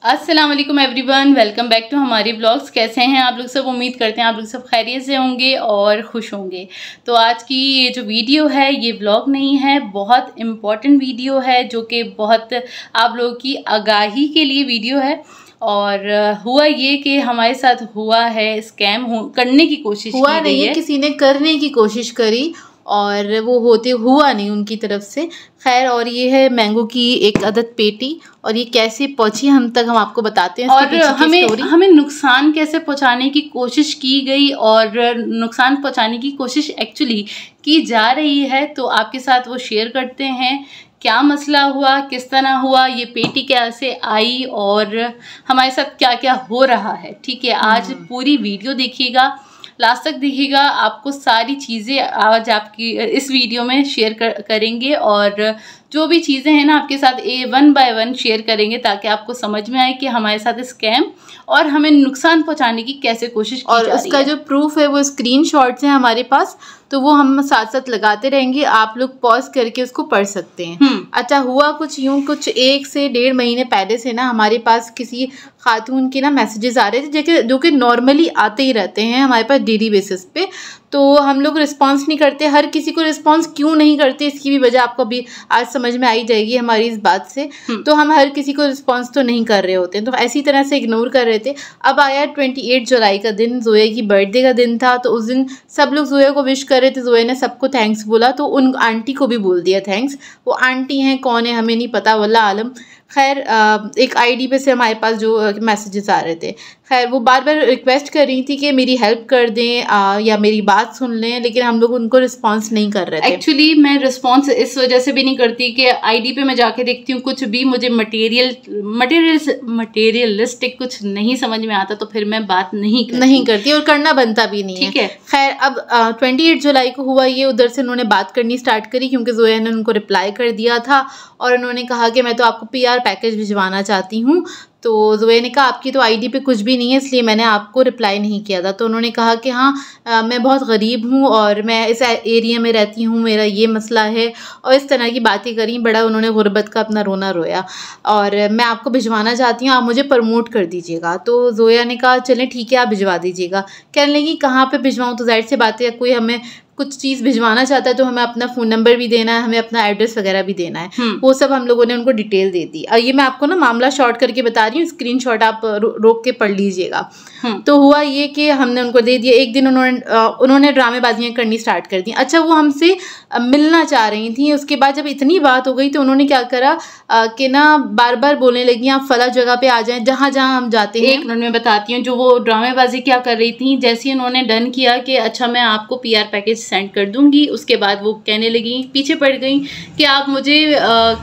अस्सलाम वालेकुम everyone, welcome back to हमारी ब्लॉग्स। कैसे हैं आप लोग सब? उम्मीद करते हैं आप लोग सब खैरियत से होंगे और खुश होंगे। तो आज की ये जो वीडियो है ये ब्लॉग नहीं है, बहुत इम्पॉर्टेंट वीडियो है जो कि बहुत आप लोगों की आगाही के लिए वीडियो है। और हुआ ये कि हमारे साथ हुआ है स्कैम करने की कोशिश हुआ की नहीं गई है, किसी ने करने की कोशिश करी और वो होते हुआ नहीं उनकी तरफ से। खैर, और ये है मैंगो की एक अदद पेटी, और ये कैसे पहुंची हम तक हम आपको बताते हैं। और हमें नुकसान कैसे पहुंचाने की कोशिश की गई और नुकसान पहुंचाने की कोशिश एक्चुअली की जा रही है, तो आपके साथ वो शेयर करते हैं। क्या मसला हुआ, किस तरह हुआ, ये पेटी कैसे आई और हमारे साथ क्या क्या हो रहा है। ठीक है, आज पूरी वीडियो देखिएगा, लास्ट तक देखिएगा, आपको सारी चीज़ें आज आपकी इस वीडियो में शेयर करेंगे। और जो भी चीज़ें हैं ना आपके साथ वन बाय वन शेयर करेंगे ताकि आपको समझ में आए कि हमारे साथ स्कैम और हमें नुकसान पहुंचाने की कैसे कोशिश की जा रही है। और उसका जो प्रूफ है वो स्क्रीनशॉट्स हैं हमारे पास, तो वो हम साथ साथ लगाते रहेंगे, आप लोग पॉज करके उसको पढ़ सकते हैं। अच्छा, हुआ कुछ यूँ, कुछ 1 से 1.5 महीने पहले से ना हमारे पास किसी खातून के ना मैसेजेस आ रहे थे जो कि नॉर्मली आते ही रहते हैं हमारे पास डेली बेसिस पे। तो हम लोग रिस्पांस नहीं करते। हर किसी को रिस्पांस क्यों नहीं करते, इसकी भी वजह आपको भी आज समझ में आई जाएगी हमारी इस बात से। तो हम हर किसी को रिस्पांस तो नहीं कर रहे होते हैं, तो ऐसी तरह से इग्नोर कर रहे थे। अब आया 28 जुलाई का दिन, जोया की बर्थडे का दिन था। तो उस दिन सब लोग जोया को विश कर रहे थे, जोया ने सबको थैंक्स बोला, तो उन आंटी को भी बोल दिया थैंक्स। वो आंटी हैं, कौन है हमें नहीं पता, वल्लाह आलम। खैर, एक आईडी पे से हमारे पास जो मैसेजेस आ रहे थे, खैर वो बार बार रिक्वेस्ट कर रही थी कि मेरी हेल्प कर दें या मेरी बात सुन लें, लेकिन हम लोग उनको रिस्पांस नहीं कर रहे थे। एक्चुअली मैं रिस्पांस इस वजह से भी नहीं करती कि आईडी पे मैं जाके देखती हूँ, कुछ भी मुझे मटेरियलिस्टिक कुछ नहीं समझ में आता, तो फिर मैं बात नहीं करती और करना बनता भी नहीं। ठीक है। खैर, अब 28 जुलाई को हुआ ये, उधर से उन्होंने बात करनी स्टार्ट करी क्योंकि जोया ने उनको रिप्लाई कर दिया था और उन्होंने कहा कि मैं तो आपको PR पैकेज भिजवाना चाहती हूँ। तो जोया ने कहा आपकी तो आईडी पे कुछ भी नहीं है, इसलिए मैंने आपको रिप्लाई नहीं किया था। तो उन्होंने कहा कि हाँ, मैं बहुत गरीब हूँ और मैं इस एरिया में रहती हूँ, मेरा ये मसला है, और इस तरह की बातें करी। बड़ा उन्होंने गुर्बत का अपना रोना रोया और मैं आपको भिजवाना चाहती हूँ, आप मुझे प्रमोट कर दीजिएगा। तो जोया ने कहा चलें ठीक है, आप भिजवा दीजिएगा। कहने लगी कहाँ पर भिजवाऊँ, तो जाहिर सी बात है कोई हमें कुछ चीज़ भिजवाना चाहता है तो हमें अपना फ़ोन नंबर भी देना है, हमें अपना एड्रेस वगैरह भी देना है। वो सब हम लोगों ने उनको डिटेल दे दी। ये मैं आपको ना मामला शॉर्ट करके बता रही हूँ, स्क्रीनशॉट आप रोक के पढ़ लीजिएगा। तो हुआ ये कि हमने उनको दे दिया। एक दिन उन्होंने ड्रामेबाजियाँ करनी स्टार्ट कर दी। अच्छा, वो हमसे मिलना चाह रही थी। उसके बाद जब इतनी बात हो गई तो उन्होंने क्या करा कि ना बार बार बोलने लगी आप फला जगह पे आ जाएं, जहाँ जहाँ हम जाते हैं। एक मिनट में बताती हूँ, जो वो ड्रामेबाजी क्या कर रही थी। जैसे ही उन्होंने डन किया कि अच्छा मैं आपको PR पैकेज सेंड कर दूंगी, उसके बाद वो कहने लगी, पीछे पड़ गई कि आप मुझे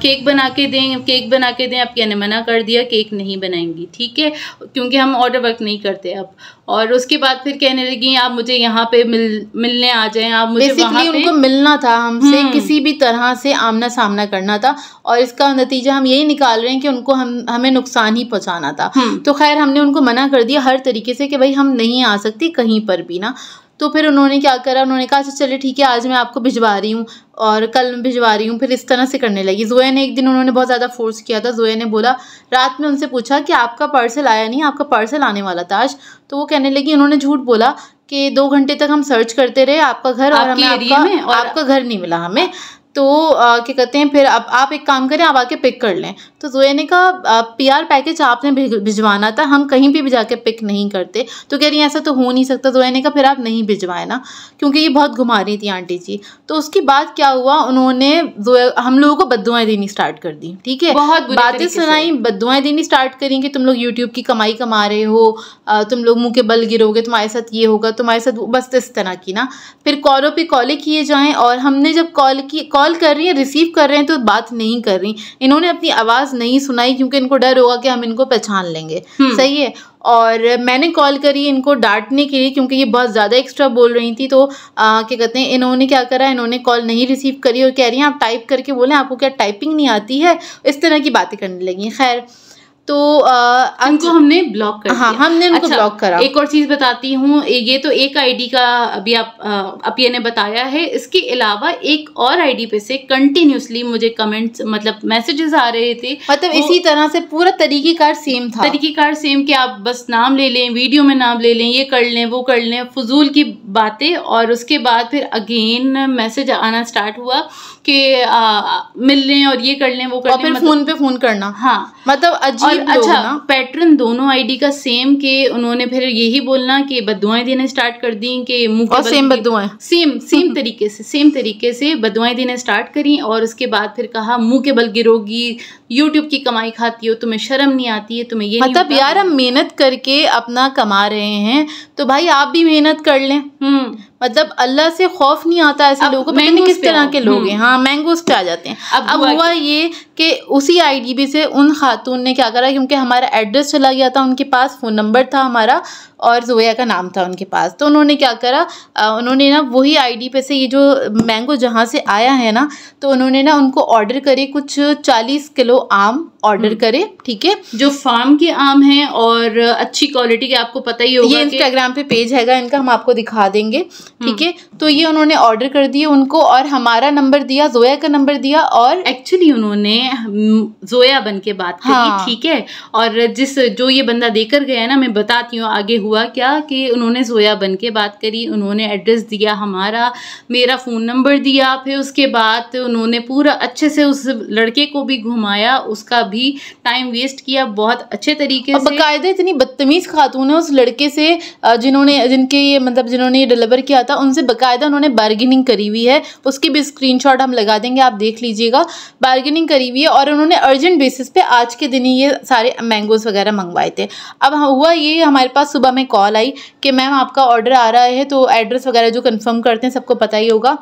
केक बना के दें। अब कहने मना कर दिया, केक नहीं बनाएंगी, ठीक है, क्योंकि हम ऑर्डर वर्क नहीं करते अब। और उसके बाद फिर कहने लगी आप मुझे यहाँ पे मिलने आ जाएं, आप मुझे वहाँ पे। उनको मिलना था हमसे, किसी भी तरह से आमना सामना करना था, और इसका नतीजा हम यही निकाल रहे हैं कि उनको हमें नुकसान ही पहुँचाना था। तो खैर, हमने उनको मना कर दिया हर तरीके से कि भाई हम नहीं आ सकती कहीं पर भी ना। तो फिर उन्होंने क्या करा, उन्होंने कहा अच्छा चलिए ठीक है, आज मैं आपको भिजवा रही हूँ और कल भिजवा रही हूँ। फिर इस तरह से करने लगी। जोया ने एक दिन उन्होंने बहुत ज़्यादा फोर्स किया था। जोया ने बोला, रात में उनसे पूछा कि आपका पार्सल आया नहीं, आपका पार्सल आने वाला था आज। तो वो कहने लगी, उन्होंने झूठ बोला कि 2 घंटे तक हम सर्च करते रहे आपका घर और हमें आपका घर नहीं मिला हमें। तो क्या कहते हैं, फिर अब आप एक काम करें, आप आके पिक कर लें। तो जोया ने कहा PR पैकेज आपने भिजवाना था, हम कहीं भी जाके पिक नहीं करते। तो कह रही ऐसा तो हो नहीं सकता। जोया ने कहा फिर आप नहीं भिजवाए ना, क्योंकि ये बहुत घुमा रही थी आंटी जी। तो उसके बाद क्या हुआ, उन्होंने हम लोगों को बद्दुआएं देनी स्टार्ट कर दी। ठीक है, बहुत बातें सुनाई, बद्दुआएं देनी स्टार्ट करी कि तुम लोग यूट्यूब की कमाई कमा रहे हो, तुम लोग मुँह के बल गिरोगे, तुम्हारे साथ ये होगा, तुम्हारे साथ बस इस तरह की ना। फिर कॉलों पे कॉलें किए जाएँ, और हमने जब कॉल कर रही हैं, रिसीव कर रहे हैं, तो बात नहीं कर रही। इन्होंने अपनी आवाज़ नहीं सुनाई क्योंकि इनको डर होगा कि हम इनको पहचान लेंगे। सही है। और मैंने कॉल करी इनको डांटने के लिए क्योंकि ये बहुत ज़्यादा एक्स्ट्रा बोल रही थी। तो क्या कहते हैं, इन्होंने क्या करा, इन्होंने कॉल नहीं रिसीव करी और कह रही हैं आप टाइप करके बोलें, आपको क्या टाइपिंग नहीं आती है, इस तरह की बातें करने लगी। खैर, तो उनको हमने ब्लॉक कर दिया। हाँ, हमने उनको ब्लॉक करा। एक और चीज बताती हूँ, ये तो एक आईडी का अभी आप ये ने बताया है, इसके अलावा एक और आईडी पे से कंटिन्यूसली मुझे कमेंट्स मतलब मैसेजेस आ रहे थे, मतलब इसी तरह से पूरा तरीक़ेकार सेम था। तरीक़ेकार सेम कि आप बस नाम ले लें, वीडियो में नाम ले लें, ये कर लें, वो कर लें, फजूल की बातें। और उसके बाद फिर अगेन मैसेज आना स्टार्ट हुआ कि मिल लें और ये कर लें, वो कर लें, फिर मतलब, फोन पे फोन करना। हाँ, मतलब अजीब। अच्छा, पैटर्न दोनों आईडी का सेम के उन्होंने फिर यही बोलना कि बद्दुआएं देने स्टार्ट कर दी कि मुंह के सेम बद्दुआएं सेम तरीके से बद्दुआएं देने स्टार्ट करी। और उसके बाद फिर कहा मुंह के बल गिरोगी, यूट्यूब की कमाई खाती हो, तुम्हें शर्म नहीं आती है, तुम्हें ये मतलब यार हम मेहनत करके अपना कमा रहे हैं तो भाई आप भी मेहनत कर लें। मतलब अल्लाह से खौफ नहीं आता ऐसे लोगों को। पता नहीं किस तरह के लोग हैं। हाँ, मैंगोस पे आ जाते हैं। अब हुआ ये कि उसी आईडी भी से उन खातून ने क्या करा, क्योंकि हमारा एड्रेस चला गया था उनके पास, फ़ोन नंबर था हमारा और जोया का नाम था उनके पास, तो उन्होंने क्या करा, उन्होंने ना वही आईडी पे से ये जो मैंगो जहाँ से आया है ना, तो उन्होंने ना उनको ऑर्डर करे, कुछ 40 किलो आम ऑर्डर करे, ठीक है, जो फार्म के आम हैं और अच्छी क्वालिटी के, आपको पता ही होगा। ये इंस्टाग्राम पे पेज हैगा इनका, हम आपको दिखा देंगे, ठीक है। तो ये उन्होंने ऑर्डर कर दिए उनको, और हमारा नंबर दिया, जोया का नंबर दिया, और एक्चुअली उन्होंने जोया बन के बात करी। हाँ। ठीक है। और जो ये बंदा देकर गया ना, मैं बताती हूँ आगे हुआ क्या, कि उन्होंने जोया बन के बात करी, उन्होंने एड्रेस दिया हमारा, मेरा फ़ोन नंबर दिया, फिर उसके बाद उन्होंने पूरा अच्छे से उस लड़के को भी घुमाया, उसका भी टाइम वेस्ट किया बहुत अच्छे तरीके से। बाकायदा इतनी बदतमीज खातून है उस लड़के से, जिन्होंने डिलीवर किया था, उनसे बाकायदा उन्होंने बार्गेनिंग करी हुई है। उसकी भी स्क्रीनशॉट हम लगा देंगे, आप देख लीजिएगा। बार्गेनिंग करी हुई है, और उन्होंने अर्जेंट बेसिस पे आज के दिन ही ये सारे मैंगोज वगैरह मंगवाए थे। अब हुआ ये, हमारे पास सुबह में कॉल आई कि मैम आपका ऑर्डर आ रहा है, तो एड्रेस वगैरह जो कंफर्म करते हैं सबको पता ही होगा।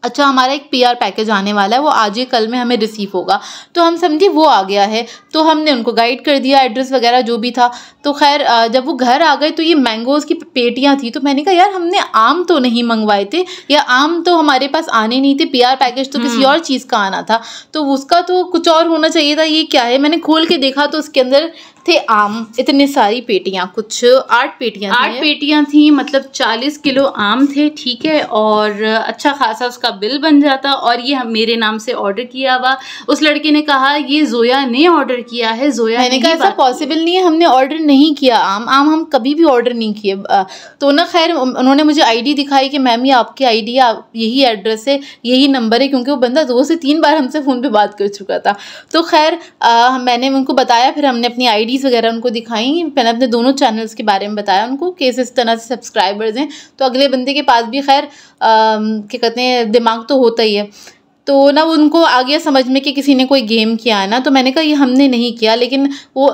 अच्छा, हमारा एक PR पैकेज आने वाला है, वो आज ही कल में हमें रिसीव होगा। तो हम समझे वो आ गया है, तो हमने उनको गाइड कर दिया, एड्रेस वगैरह जो भी था। तो खैर जब वो घर आ गए तो ये मैंगोज़ की पेटियां थी, तो मैंने कहा यार हमने आम तो नहीं मंगवाए थे, या आम तो हमारे पास आने नहीं थे, PR पैकेज तो किसी और चीज़ का आना था, तो उसका तो कुछ और होना चाहिए था। ये क्या है? मैंने खोल के देखा तो उसके अंदर थे आम, इतनी सारी पेटियां, कुछ 8 पेटियां थी, मतलब 40 किलो आम थे, ठीक है। और अच्छा खासा उसका बिल बन जाता, और ये मेरे नाम से ऑर्डर किया हुआ। उस लड़के ने कहा ये जोया ने ऑर्डर किया है, जोया। मैंने कहा ऐसा पॉसिबल नहीं है, हमने ऑर्डर नहीं किया आम हम कभी भी ऑर्डर नहीं किए। तो ना खैर उन्होंने मुझे आईडी दिखाई कि मैम ये आपकी आईडी है, यही एड्रेस है, यही नंबर है, क्योंकि वो बंदा 2 से 3 बार हमसे फ़ोन पे बात कर चुका था। तो खैर मैंने उनको बताया, फिर हमने अपनी आईडीज़ वगैरह उनको दिखाई, मैंने अपने दोनों चैनल्स के बारे में बताया उनको कि इस तरह से सब्सक्राइबर्स हैं, तो अगले बंदे के पास भी खैर क्या कहते हैं दिमाग तो होता ही है। तो ना उनको आ गया समझ में कि किसी ने कोई गेम किया है ना, तो मैंने कहा ये हमने नहीं किया, लेकिन वो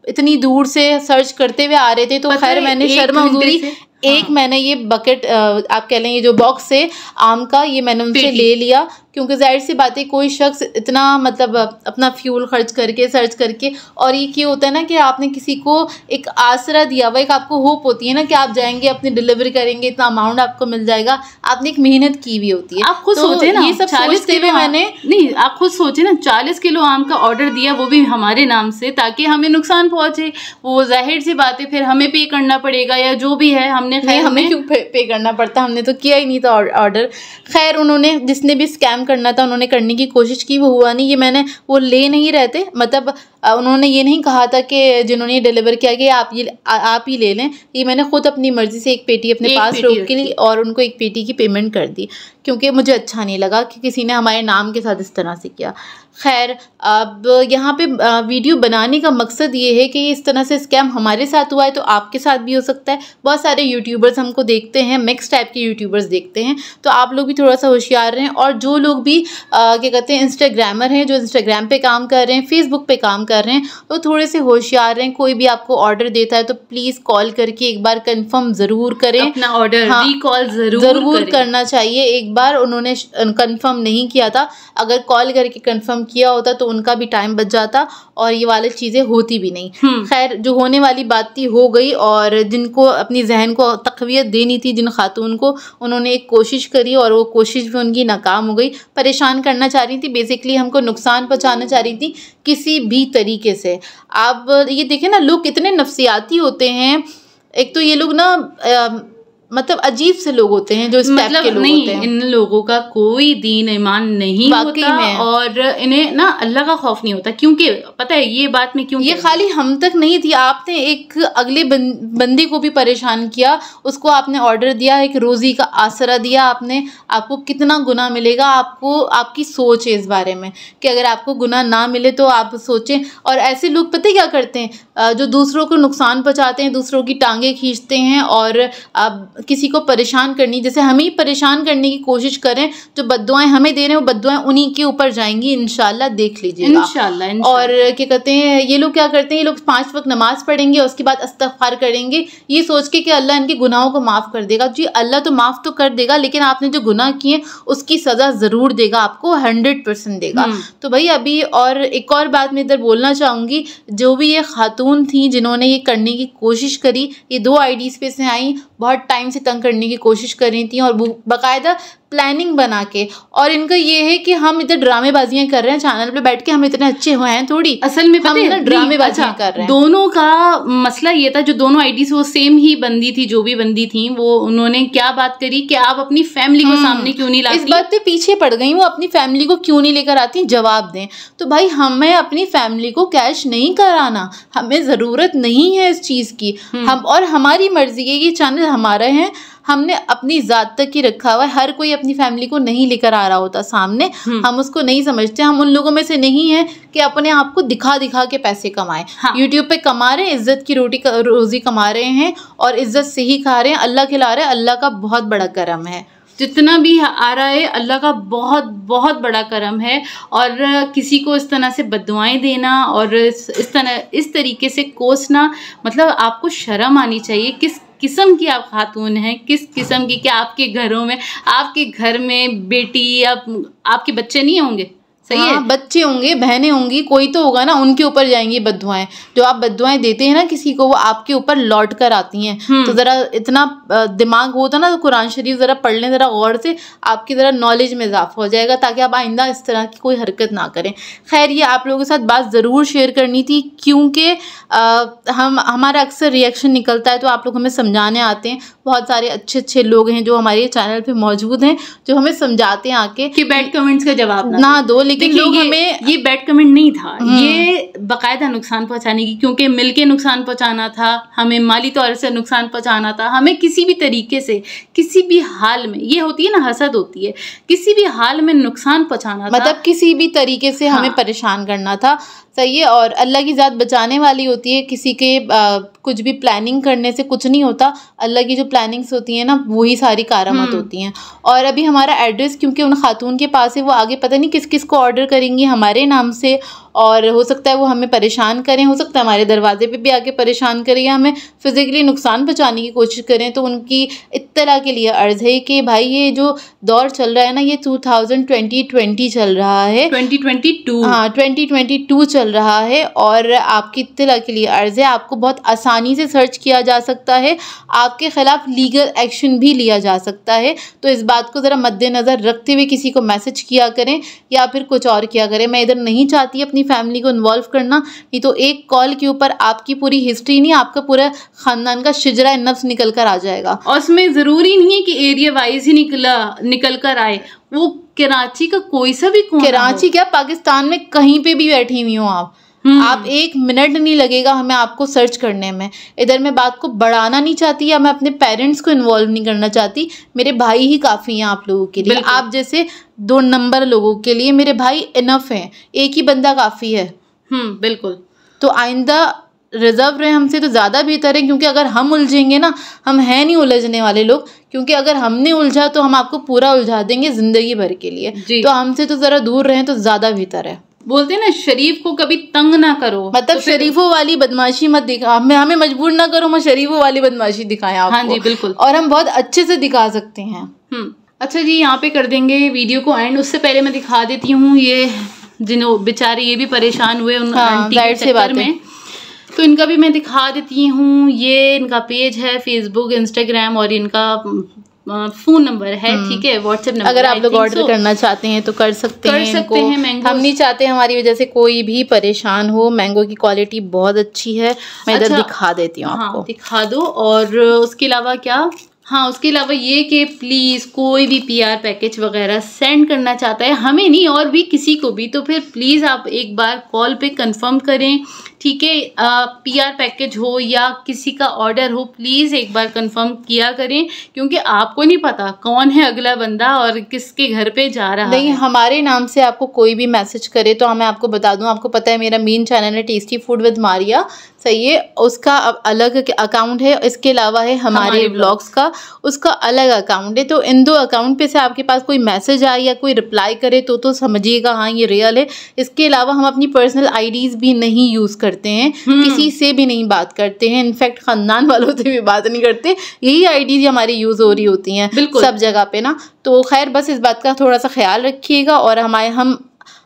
इतनी दूर से सर्च करते हुए आ रहे थे, तो खैर मैंने शर्मा हुजूरी एक मैंने ये बकेट आप कह लें, ये जो बॉक्स है आम का, ये मैंने उनसे ले लिया, क्योंकि जाहिर सी बात है कोई शख्स इतना मतलब अपना फ्यूल खर्च करके सर्च करके, और ये क्या होता है ना कि आपने किसी को एक आसरा दिया हुआ, एक आपको होप होती है ना कि आप जाएंगे अपनी डिलीवरी करेंगे, इतना अमाउंट आपको मिल जाएगा, आपने एक मेहनत की हुई होती है। आप खुद सोचे ना, ये सब 40 किलो मैंने नहीं, आप खुद सोचे ना 40 किलो आम का ऑर्डर दिया, वो भी हमारे नाम से, ताकि हमें नुकसान पहुंचे। वो जाहिर सी बात है फिर हमें पे करना पड़ेगा, या जो भी है हमने हमें क्यों पे करना पड़ता, हमने तो किया ही नहीं था ऑर्डर। खैर उन्होंने जिसने भी स्कैम करना था उन्होंने करने की कोशिश की, वो हुआ नहीं। ये मैंने वो ले नहीं रहते, मतलब उन्होंने ये नहीं कहा था कि जिन्होंने डिलीवर किया कि आप ही ले लें, ये मैंने खुद अपनी मर्ज़ी से एक पेटी अपने पास रोक के ली और उनको एक पेटी की पेमेंट कर दी, क्योंकि मुझे अच्छा नहीं लगा कि किसी ने हमारे नाम के साथ इस तरह से किया। खैर अब यहाँ पे वीडियो बनाने का मकसद ये है कि इस तरह से स्कैम हमारे साथ हुआ है तो आपके साथ भी हो सकता है। बहुत सारे यूट्यूबर्स हमको देखते हैं, मिक्स टाइप के यूट्यूबर्स देखते हैं, तो आप लोग भी थोड़ा सा होशियार रहें। और जो लोग भी क्या कहते हैं इंस्टाग्रामर हैं, जो इंस्टाग्राम पे काम कर रहे हैं, फेसबुक पे काम कर रहे हैं, तो थोड़े से होशियार रहें। कोई भी आपको ऑर्डर देता है तो प्लीज़ कॉल करके एक बार कंफर्म ज़रूर करें अपना ऑर्डर। हाँ, रिकॉल ज़रूर करना चाहिए। एक बार उन्होंने कंफर्म नहीं किया था, अगर कॉल करके कंफर्म किया होता तो उनका भी टाइम बच जाता और ये वाली चीज़ें होती भी नहीं। खैर, जो होने वाली बात थी हो गई, और जिनको अपनी जहन को तक़वियत देनी थी, जिन खातून को, उन्होंने एक कोशिश करी और वो कोशिश भी उनकी नाकाम हो गई। परेशान करना चाह रही थी, बेसिकली हमको नुकसान पहुँचाना चाह रही थी किसी भी तरीके से। आप ये देखें ना, लोग कितने नफ्सियाती होते हैं। एक तो ये लोग ना मतलब अजीब से लोग होते हैं जो इस टाइप के लोग होते हैं। इन लोगों का कोई दीन ईमान नहीं होता और इन्हें ना अल्लाह का खौफ नहीं होता। क्योंकि पता है ये बात में क्यों, ये खाली हम तक नहीं थी, आपने एक अगले बंदे को भी परेशान किया, उसको आपने ऑर्डर दिया, एक रोज़ी का आसरा दिया आपने। आपको कितना गुनाह मिलेगा, आपको आपकी सोच है इस बारे में कि अगर आपको गुनाह ना मिले तो आप सोचें। और ऐसे लोग पता क्या करते हैं, जो दूसरों को नुकसान पहुँचाते हैं, दूसरों की टांगें खींचते हैं और किसी को परेशान करनी, जैसे हमें ही परेशान करने की कोशिश करें, जो बद्दुआएं हमें दे रहे हैं वो बद्दुआएं उन्हीं के ऊपर जाएंगी, इंशाल्लाह, देख लीजिएगा। इंशाल्लाह। और क्या कहते हैं, ये लोग क्या करते हैं, ये लोग 5 वक्त नमाज पढ़ेंगे और उसके बाद इस्तग़फ़ार करेंगे, ये सोच के कि अल्लाह इनके गुनाहों को माफ़ कर देगा। जी, अल्लाह तो माफ़ तो कर देगा, लेकिन आपने जो गुनाह किए उसकी सज़ा ज़रूर देगा, आपको 100% देगा। तो भाई अभी और एक और बात मैं इधर बोलना चाहूँगी, जो भी ये खातून थी जिन्होंने ये करने की कोशिश करी, ये 2 IDs पे से आई, बहुत टाइम से तंग करने की कोशिश कर रही थी और बाकायदा प्लानिंग बना के। और इनका ये है कि हम इधर ड्रामेबाजियां कर रहे हैं चैनल पे बैठ के, हम इतने अच्छे हुए हैं थोड़ी, असल में हम ना ड्रामेबाजियां कर रहे हैं। दोनों का मसला ये था, जो दोनों IDs वो सेम ही बंदी थी, जो भी बंदी थी, वो उन्होंने क्या बात करी कि आप अपनी फैमिली को सामने क्यों नहीं लाती। इस बात पे पीछे पड़ गई, वो अपनी फैमिली को क्यों नहीं लेकर आती, जवाब दें। तो भाई हमें अपनी फैमिली को कैश नहीं कराना, हमें ज़रूरत नहीं है इस चीज़ की। हम और हमारी मर्जी है, ये चैनल हमारा है, हमने अपनी ज़ात तक ही रखा हुआ है। हर कोई अपनी फैमिली को नहीं लेकर आ रहा होता सामने, हम उसको नहीं समझते। हम उन लोगों में से नहीं हैं कि अपने आप को दिखा दिखा के पैसे कमाएं। यूट्यूब पे कमा रहे हैं, इज्जत की रोज़ी कमा रहे हैं और इज्जत से ही खा रहे हैं, अल्लाह खिला रहे हैं, अल्लाह का बहुत बड़ा करम है। जितना भी आ रहा है अल्लाह का बहुत बहुत बड़ा करम है। और किसी को इस तरह से बद्दुआएं देना और इस तरीके से कोसना, मतलब आपको शर्म आनी चाहिए। किस किस्म की आप खातून हैं, किस किस्म की, क्या आपके घरों में, आपके घर में बेटी या आपके बच्चे नहीं होंगे? सही है, बच्चे होंगे, बहनें होंगी, कोई तो होगा ना, उनके ऊपर जाएंगी बद्दुआएं। जो आप बद्दुआएं देते हैं ना किसी को, वो आपके ऊपर लौट कर आती हैं। तो ज़रा इतना दिमाग होता ना, तो कुरान शरीफ ज़रा पढ़ लें ज़रा गौर से, आपकी ज़रा नॉलेज में इजाफा हो जाएगा, ताकि आप आइंदा इस तरह की कोई हरकत ना करें। खैर, ये आप लोगों के साथ बात ज़रूर शेयर करनी थी, क्योंकि हमारा अक्सर रिएक्शन निकलता है तो आप लोग हमें समझाने आते हैं। बहुत सारे अच्छे अच्छे लोग हैं जो हमारे चैनल पे मौजूद हैं, जो हमें समझाते हैं आके कि बैड कमेंट्स का जवाब ना दो। लेकिन लोग हमें, ये बैड कमेंट नहीं था, ये बाकायदा नुकसान पहुंचाने की, क्योंकि मिलके नुकसान पहुंचाना था, हमें माली तौर से नुकसान पहुंचाना था, हमें किसी भी तरीके से, किसी भी हाल में, ये होती है ना हसद होती है, किसी भी हाल में नुकसान पहुंचाना था, मतलब किसी भी तरीके से हमें परेशान करना था। सही है, और अल्लाह की ज़ात बचाने वाली होती है। किसी के कुछ भी प्लानिंग करने से कुछ नहीं होता, अल्लाह की जो प्लानिंग्स होती हैं ना, वही सारी कारामत होती हैं। और अभी हमारा एड्रेस क्योंकि उन खातून के पास है, वो आगे पता नहीं किस किस को ऑर्डर करेंगी हमारे नाम से, और हो सकता है वो हमें परेशान करें, हो सकता है हमारे दरवाजे पे भी आके परेशान करें या हमें फ़िज़िकली नुकसान पहुंचाने की कोशिश करें। तो उनकी इत्तला के लिए अर्ज़ है कि भाई ये जो दौर चल रहा है ना, ये 2020 चल रहा है, 2022, हाँ 2022 चल रहा है। और आपकी इत्तला के लिए अर्ज़ है, आपको बहुत आसानी से सर्च किया जा सकता है, आपके ख़िलाफ़ लीगल एक्शन भी लिया जा सकता है। तो इस बात को ज़रा मद्देनज़र रखते हुए किसी को मैसेज किया करें या फिर कुछ और किया करें। मैं इधर नहीं चाहती अपनी फैमिली को इन्वॉल्व करना, नहीं तो एक कॉल के ऊपर आपकी पूरी हिस्ट्री नहीं, आपका पूरा ख़ानदान का शिजरा नफ्स निकल कर आ जाएगा। और उसमें ज़रूरी नहीं है कि एरिया वाइज ही निकल कर आए, वो कराची का कोई सा भी, कराची क्या, पाकिस्तान में कहीं पे भी बैठी हुई हो आप 1 मिनट नहीं लगेगा हमें आपको सर्च करने में। इधर मैं बात को बढ़ाना नहीं चाहती या मैं अपने पेरेंट्स को इन्वॉल्व नहीं करना चाहती, मेरे भाई ही काफ़ी हैं आप लोगों के लिए। आप जैसे 2 नंबर लोगों के लिए मेरे भाई इनफ हैं, एक ही बंदा काफ़ी है। बिल्कुल। तो आइंदा रिजर्व रहे हमसे तो ज़्यादा बेहतर है, क्योंकि अगर हम उलझेंगे ना, हम हैं नहीं उलझने वाले लोग, क्योंकि अगर हमने उलझा तो हम आपको पूरा उलझा देंगे ज़िंदगी भर के लिए। तो हमसे तो ज़रा दूर रहें तो ज़्यादा बेहतर है। बोलते हैं ना, शरीफ को कभी तंग ना करो, मतलब तो शरीफों वाली बदमाशी मत दिखा, हमें मजबूर ना करो, मैं शरीफों वाली बदमाशी दिखाएं आपको। हाँ जी बिल्कुल, और हम बहुत अच्छे से दिखा सकते हैं। अच्छा जी, यहाँ पे कर देंगे वीडियो को एंड। उससे पहले मैं दिखा देती हूँ, ये जिन्हों बेचारे ये भी परेशान हुए उन आंटी के जाहिर सी चक्कर बात है। में। तो इनका भी मैं दिखा देती हूँ, ये इनका पेज है फेसबुक, इंस्टाग्राम और इनका फ़ोन नंबर है, ठीक है, व्हाट्सएप नंबर। अगर आप लोग ऑर्डर करना चाहते हैं तो कर सकते हैं मैंगो। हम नहीं चाहते हमारी वजह से कोई भी परेशान हो। मैंगो की क्वालिटी बहुत अच्छी है, मैं इधर दिखा देती हूँ आपको। दिखा दो। और उसके अलावा क्या, हाँ उसके अलावा ये कि प्लीज़ कोई भी PR पैकेज वगैरह सेंड करना चाहता है, हमें नहीं और भी किसी को भी, तो फिर प्लीज़ आप एक बार कॉल पे कंफर्म करें, ठीक है। PR पैकेज हो या किसी का ऑर्डर हो, प्लीज़ एक बार कंफर्म किया करें, क्योंकि आपको नहीं पता कौन है अगला बंदा और किसके घर पे जा रहा है। नहीं, हमारे नाम से आपको कोई भी मैसेज करे तो मैं आपको बता दूं, आपको पता है मेरा मेन चैनल है टेस्टी फूड विद मारिया, सही है, उसका अलग अकाउंट है, इसके अलावा है हमारे ब्लॉग्स का, उसका अलग अकाउंट है। तो इन दो अकाउंट पे से आपके पास कोई मैसेज आए या कोई रिप्लाई करे तो समझिएगा हाँ ये रियल है। इसके अलावा हम अपनी पर्सनल आईडीज़ भी नहीं यूज़ करते हैं, किसी से भी नहीं बात करते हैं, इनफैक्ट खानदान वालों से भी बात नहीं करते, यही आईडीज़ हमारी यूज़ हो रही होती हैं सब जगह पे ना। तो खैर बस इस बात का थोड़ा सा ख्याल रखिएगा, और हम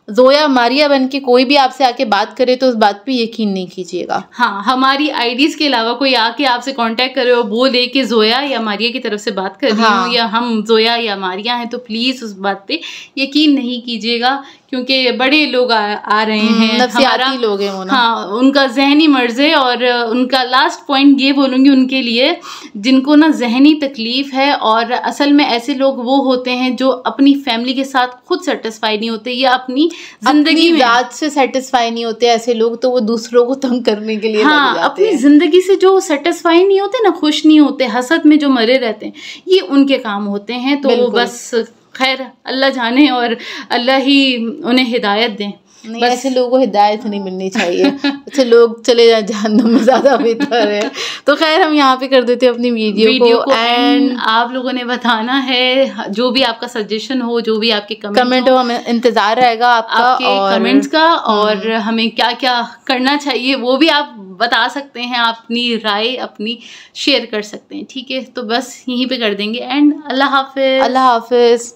जोया मारिया बन के कोई भी आपसे आके बात करे तो उस बात पे यकीन नहीं कीजिएगा। हाँ, हमारी आईडीज़ के अलावा कोई आके आपसे कांटेक्ट करे और बोले कि जोया या मारिया की तरफ से बात कर रही हूँ या हम जोया या मारिया हैं, तो प्लीज़ उस बात पे यकीन नहीं कीजिएगा, क्योंकि बड़े लोग आ रहे हैं, नफसियाती लोग हैं वो ना। हाँ, उनका जहनी मर्ज है। और उनका लास्ट पॉइंट ये बोलूँगी उनके लिए जिनको ना जहनी तकलीफ़ है, और असल में ऐसे लोग वो होते हैं जो अपनी फैमिली के साथ खुद सेटिस्फाई नहीं होते या अपनी जिंदगी में ज़ात से सेटिस्फाई नहीं होते ऐसे लोग, तो वो दूसरों को तंग करने के लिए हाँ, लग जाते अपनी हैं। जिंदगी से जो सेटिस्फाई नहीं होते ना, खुश नहीं होते, हसद में जो मरे रहते हैं, ये उनके काम होते हैं। तो बस खैर अल्लाह जाने और अल्लाह ही उन्हें हिदायत दें। नहीं, ऐसे लोगों को हिदायत नहीं मिलनी चाहिए, ऐसे लोग चले जाए जहन्नम में, ज़्यादा बेहतर है। तो खैर हम यहाँ पे कर देते हैं अपनी वीडियो को एंड आप लोगों ने बताना है जो भी आपका सजेशन हो, जो भी आपके कमेंट हो, हमें इंतज़ार रहेगा आपके कमेंट्स का, और हमें क्या क्या करना चाहिए वो भी आप बता सकते हैं, अपनी राय अपनी शेयर कर सकते हैं, ठीक है। तो बस यहीं पे कर देंगे एंड अल्लाह हाफिज़। अल्लाह हाफिज़।